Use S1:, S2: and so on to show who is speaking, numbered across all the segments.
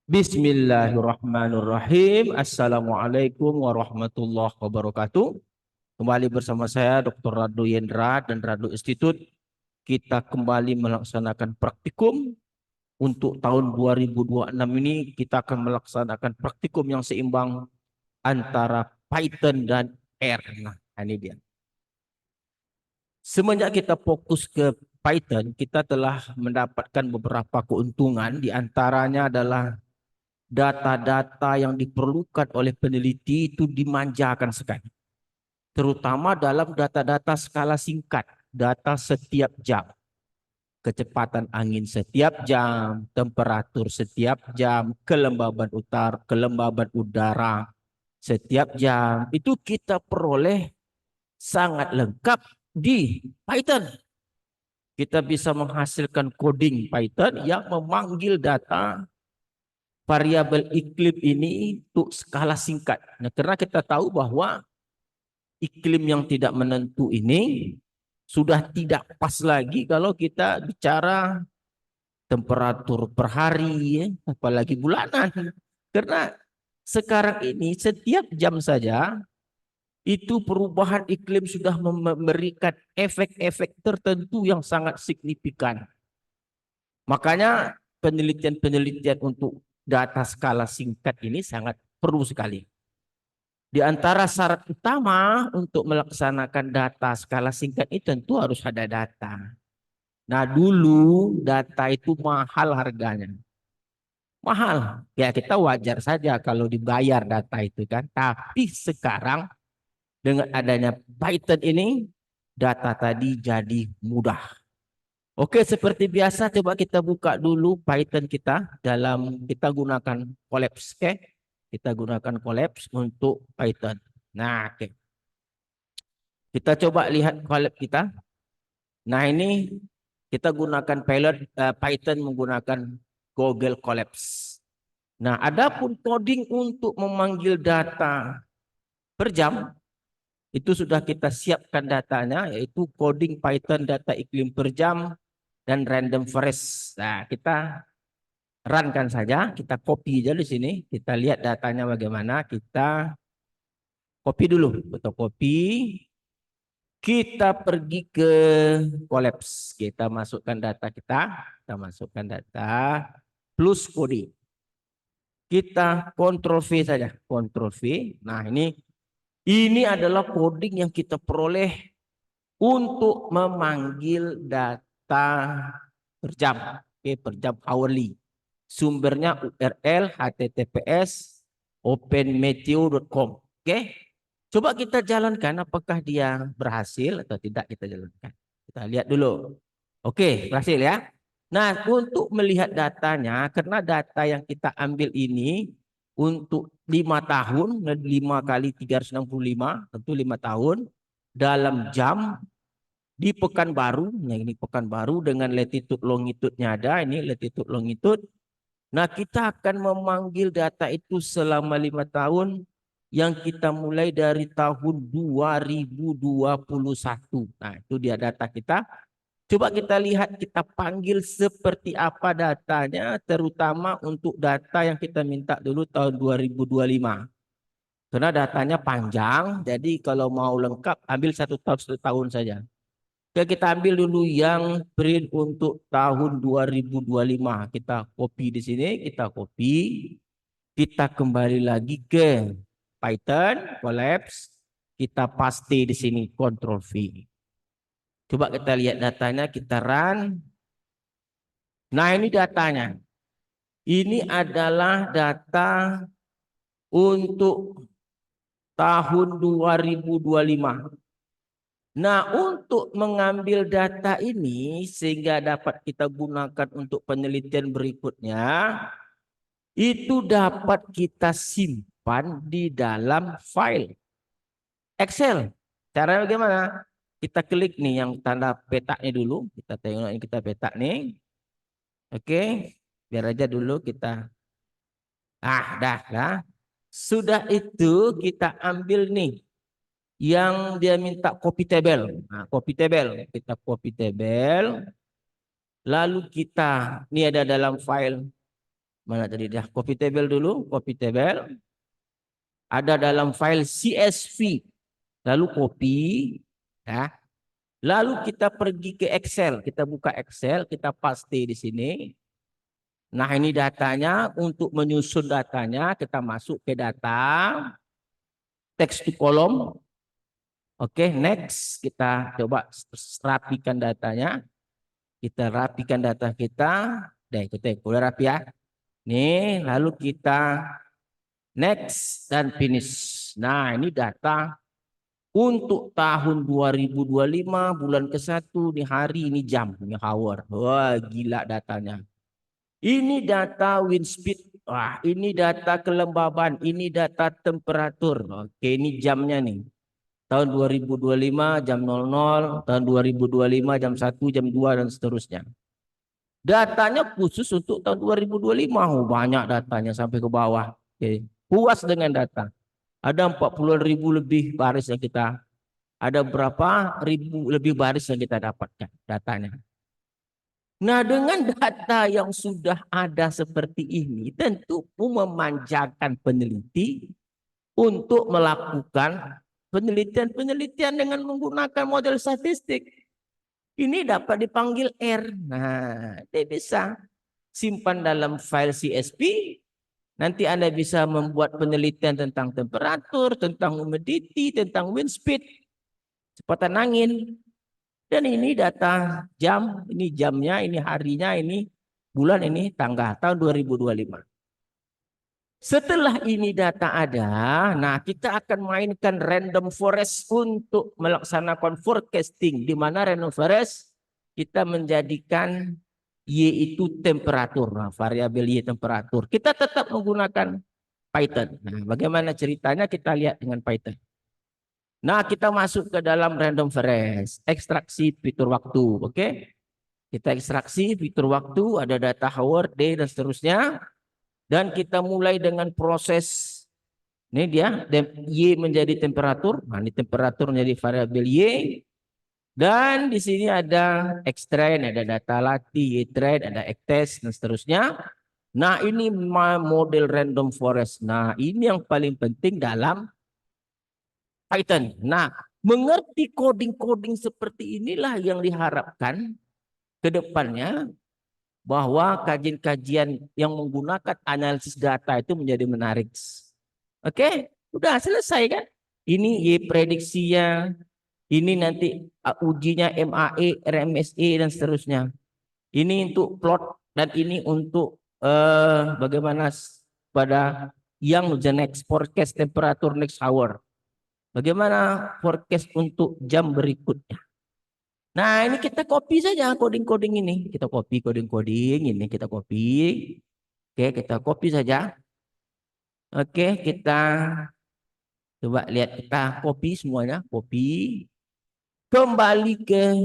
S1: Bismillahirrahmanirrahim. Assalamualaikum warahmatullahi wabarakatuh. Kembali bersama saya Dr. Radu Yendra dan Radu Institut. Kita kembali melaksanakan praktikum untuk tahun 2026 ini. Kita akan melaksanakan praktikum yang seimbang antara Python dan R. Nah, ini dia. Semenjak kita fokus ke Python, kita telah mendapatkan beberapa keuntungan. Di antaranya adalah data-data yang diperlukan oleh peneliti itu dimanjakan sekali. Terutama dalam data-data skala singkat, data setiap jam, kecepatan angin setiap jam, temperatur setiap jam, kelembaban udara setiap jam. Itu kita peroleh sangat lengkap di Python. Kita bisa menghasilkan coding Python yang memanggil data variabel iklim ini untuk skala singkat. Nah, karena kita tahu bahwa iklim yang tidak menentu ini sudah tidak pas lagi kalau kita bicara temperatur per hari, ya, apalagi bulanan. Karena sekarang ini setiap jam saja itu perubahan iklim sudah memberikan efek-efek tertentu yang sangat signifikan. Makanya penelitian-penelitian untuk data skala singkat ini sangat perlu sekali. Di antara syarat utama untuk melaksanakan data skala singkat ini tentu harus ada data. Nah, dulu data itu mahal harganya. Mahal. Ya, kita wajar saja kalau dibayar data itu kan. Tapi sekarang dengan adanya Python ini, data tadi jadi mudah. Oke, seperti biasa coba kita buka dulu Python kita kita gunakan Collapse, oke? Kita gunakan Collapse untuk Python. Nah, oke. Kita coba lihat Collapse kita. Nah, ini kita gunakan Python menggunakan Google Collapse. Nah, adapun coding untuk memanggil data per jam itu sudah kita siapkan datanya, yaitu coding Python data iklim per jam dan random forest. Nah, kita runkan saja, kita copy aja di sini, kita lihat datanya bagaimana, kita copy dulu, fotokopi, kita pergi ke Collapse, kita masukkan data kita masukkan data plus kode. Kita Ctrl V saja, Ctrl V. Nah, ini adalah coding yang kita peroleh untuk memanggil data per jam, oke, per jam hourly. Sumbernya URL https openmeteo.com. Oke, coba kita jalankan apakah dia berhasil atau tidak, kita jalankan. Kita lihat dulu. Oke, berhasil ya. Nah, untuk melihat datanya, karena data yang kita ambil ini untuk 5 tahun, 5 kali 365, tentu 5 tahun, dalam jam, di Pekanbaru. Nah, ini Pekanbaru dengan latitude longitude-nya ada, ini latitude longitude. Nah, kita akan memanggil data itu selama 5 tahun yang kita mulai dari tahun 2021. Nah, itu dia data kita. Coba kita lihat, kita panggil seperti apa datanya, terutama untuk data yang kita minta dulu tahun 2025. Karena datanya panjang, jadi kalau mau lengkap ambil 1 tahun saja. Oke, kita ambil dulu yang print untuk tahun 2025. Kita copy di sini, kita copy. Kita kembali lagi ke Python, Collapse. Kita paste di sini, Ctrl V. Coba kita lihat datanya, kita run. Nah, ini datanya. Ini adalah data untuk tahun 2025. Nah, untuk mengambil data ini sehingga dapat kita gunakan untuk penelitian berikutnya, itu dapat kita simpan di dalam file Excel. Caranya bagaimana? Kita klik nih yang tanda petaknya dulu. Kita tengok ini, kita petak nih. Oke, biar aja dulu kita. Dah. Sudah itu kita ambil nih yang dia minta copy table. Nah, copy table, kita copy table. Lalu kita, ini ada dalam file Mana tadi dah? Copy table dulu, copy table. Ada dalam file CSV. Lalu copy, ya. Lalu kita pergi ke Excel, kita buka Excel, kita paste di sini. Nah, ini datanya. Untuk menyusun datanya, kita masuk ke data, text to column. Oke, next kita coba rapikan datanya. Kita rapikan data kita. Kita udah rapi ya. Nih, lalu kita next dan finish. Nah, ini data untuk tahun 2025 bulan ke-1 di hari ini jam, ini hour. Wah, gila datanya. Ini data wind speed. Wah, ini data kelembaban, ini data temperatur. Oke, ini jamnya nih. Tahun 2025 jam 00, tahun 2025 jam 1, jam 2 dan seterusnya. Datanya khusus untuk tahun 2025. Oh, banyak datanya sampai ke bawah. Oke. Puas dengan data. Ada 40.000 lebih baris yang kita, ada berapa ribu lebih baris yang kita dapatkan datanya. Nah, dengan data yang sudah ada seperti ini, tentu memanjakan peneliti untuk melakukan penelitian-penelitian dengan menggunakan model statistik. Ini dapat dipanggil R. Nah, dia bisa simpan dalam file CSV. Nanti Anda bisa membuat penelitian tentang temperatur, tentang humidity, tentang wind speed, kecepatan angin. Dan ini data jam, ini jamnya, ini harinya, ini bulan, ini tanggal, tahun 2025. Setelah ini data ada, nah kita akan mainkan random forest untuk melaksanakan forecasting. Di mana random forest kita menjadikan Y itu temperatur, nah, variabel Y temperatur. Kita tetap menggunakan Python. Nah, bagaimana ceritanya kita lihat dengan Python. Nah, kita masuk ke dalam random forest, ekstraksi fitur waktu, oke? Kita ekstraksi fitur waktu, ada data hour, day, dan seterusnya. Dan kita mulai dengan proses, ini dia, Y menjadi temperatur. Nah, ini temperatur menjadi variabel Y. Dan di sini ada Xtrend, ada data latih, Y-trend, ada X-test, dan seterusnya. Nah, ini model random forest. Nah, ini yang paling penting dalam Python. Nah, mengerti coding-coding seperti inilah yang diharapkan ke depannya, bahwa kajian-kajian yang menggunakan analisis data itu menjadi menarik. Oke, udah selesai kan? Ini Y prediksinya, ini nanti ujinya MAE, RMSE, dan seterusnya. Ini untuk plot, dan ini untuk bagaimana pada yang the next forecast temperature next hour. Bagaimana forecast untuk jam berikutnya. Nah, ini kita copy saja coding-coding ini. Kita copy coding-coding ini, kita copy. Oke, kita copy saja. Oke, kita coba lihat, kita copy semuanya, copy. Kembali ke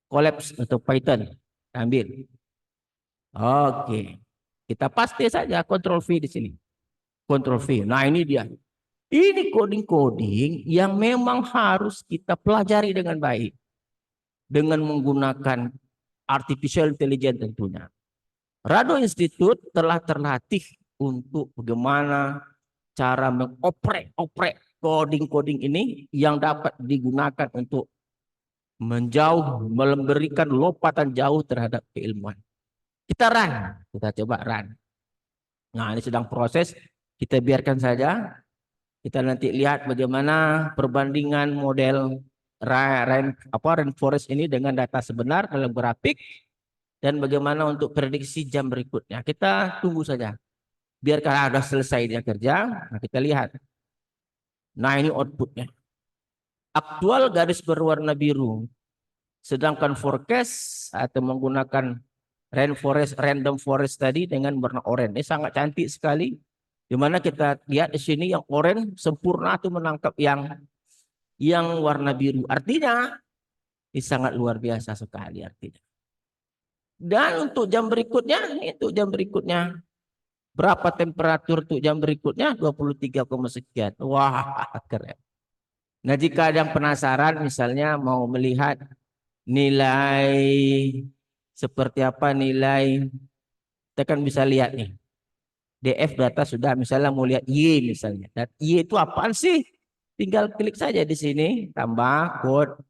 S1: Collapse atau Python. Ambil. Oke. Kita paste saja Ctrl V di sini. Ctrl V. Nah, ini dia. Ini coding-coding yang memang harus kita pelajari dengan baik. Dengan menggunakan artificial intelligence tentunya. Rado Institute telah terlatih untuk bagaimana cara mengoprek coding-coding ini yang dapat digunakan untuk menjauh, memberikan lompatan jauh terhadap keilmuan. Kita run, kita coba run. Nah, ini sedang proses, kita biarkan saja. Kita nanti lihat bagaimana perbandingan model rainforest ini dengan data sebenar dalam grafik, dan bagaimana untuk prediksi jam berikutnya. Kita tunggu saja. Biarkan sudah selesai dia kerja, nah kita lihat. Nah, ini outputnya. Aktual garis berwarna biru. Sedangkan forecast atau menggunakan rainforest, random forest tadi dengan warna oranye. Ini sangat cantik sekali. Di mana kita lihat di sini yang oranye sempurna itu menangkap yang warna biru. Artinya ini sangat luar biasa sekali artinya. Dan untuk jam berikutnya, ini untuk jam berikutnya. Berapa temperatur untuk jam berikutnya? 23, sekian. Wah, keren. Nah, jika ada yang penasaran misalnya mau melihat nilai seperti apa nilai Kita kan bisa lihat nih. DF data sudah, misalnya mau lihat Y misalnya. Dan Y itu apaan sih? Tinggal klik saja di sini, tambah code.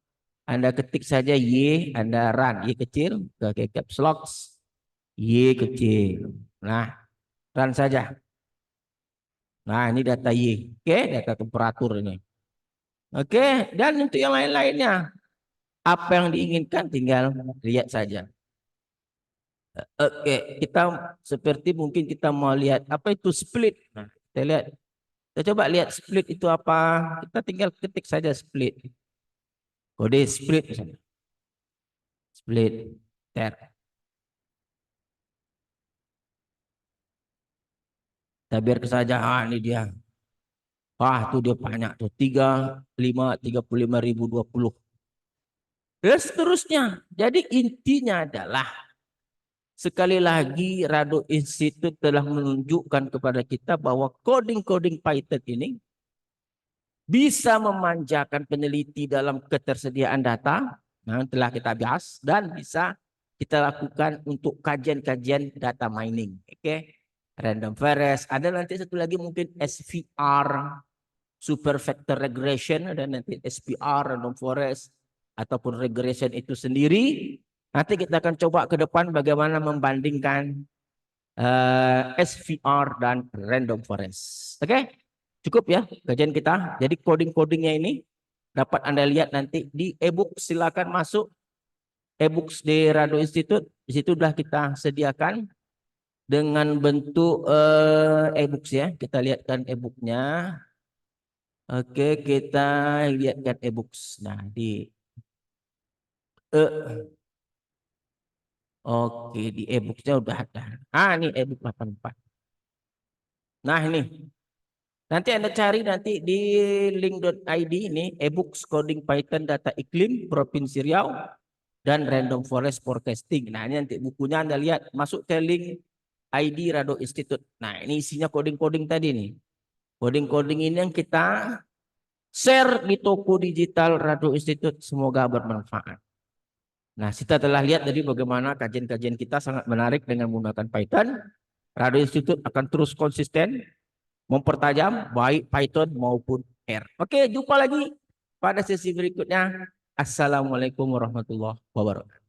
S1: Anda ketik saja Y, Anda run. Y kecil, ke caps lock. Y kecil. Nah, run saja. Nah, ini data Y. Oke, data temperatur ini. Oke, dan untuk yang lain-lainnya. Apa yang diinginkan tinggal lihat saja. Oke, kita seperti mungkin kita mau lihat apa itu split. Nah, kita lihat. Kita coba lihat split itu apa. Kita tinggal ketik saja split. Kode split misalnya. Split. Ter. Kita biar saja. Ah, ini dia. Wah, tuh dia banyak tuh. 35, 35.020. Dan seterusnya. Jadi intinya adalah sekali lagi Rado Institute telah menunjukkan kepada kita bahwa coding-coding Python ini bisa memanjakan peneliti dalam ketersediaan data yang telah kita bahas dan bisa kita lakukan untuk kajian-kajian data mining. Oke. Random forest. Ada nanti satu lagi mungkin SVR, super vector regression, ada nanti SPR, random forest ataupun regression itu sendiri. Nanti kita akan coba ke depan bagaimana membandingkan SVR dan random forest. Oke, cukup ya kajian kita. Jadi coding-codingnya ini dapat Anda lihat nanti di e-book. Silakan masuk e-books di Rado Institute. Di situ sudah kita sediakan dengan bentuk e-books ya. Kita lihatkan e-booknya. Oke, kita lihatkan e-books. Nah, di oke, di e-booksnya udah ada. Ah, ini e-book 84. Nah, ini. Nanti Anda cari nanti di link.id ini e-books coding Python data iklim Provinsi Riau dan random forest forecasting. Nah, ini nanti bukunya Anda lihat, masuk ke link ID Rado Institute. Nah, ini isinya coding-coding tadi nih. Coding-coding ini yang kita share di toko digital Rado Institute. Semoga bermanfaat. Nah, kita telah lihat tadi bagaimana kajian-kajian kita sangat menarik dengan menggunakan Python. Rado Institute akan terus konsisten mempertajam baik Python maupun R. Oke, jumpa lagi pada sesi berikutnya. Assalamualaikum warahmatullahi wabarakatuh.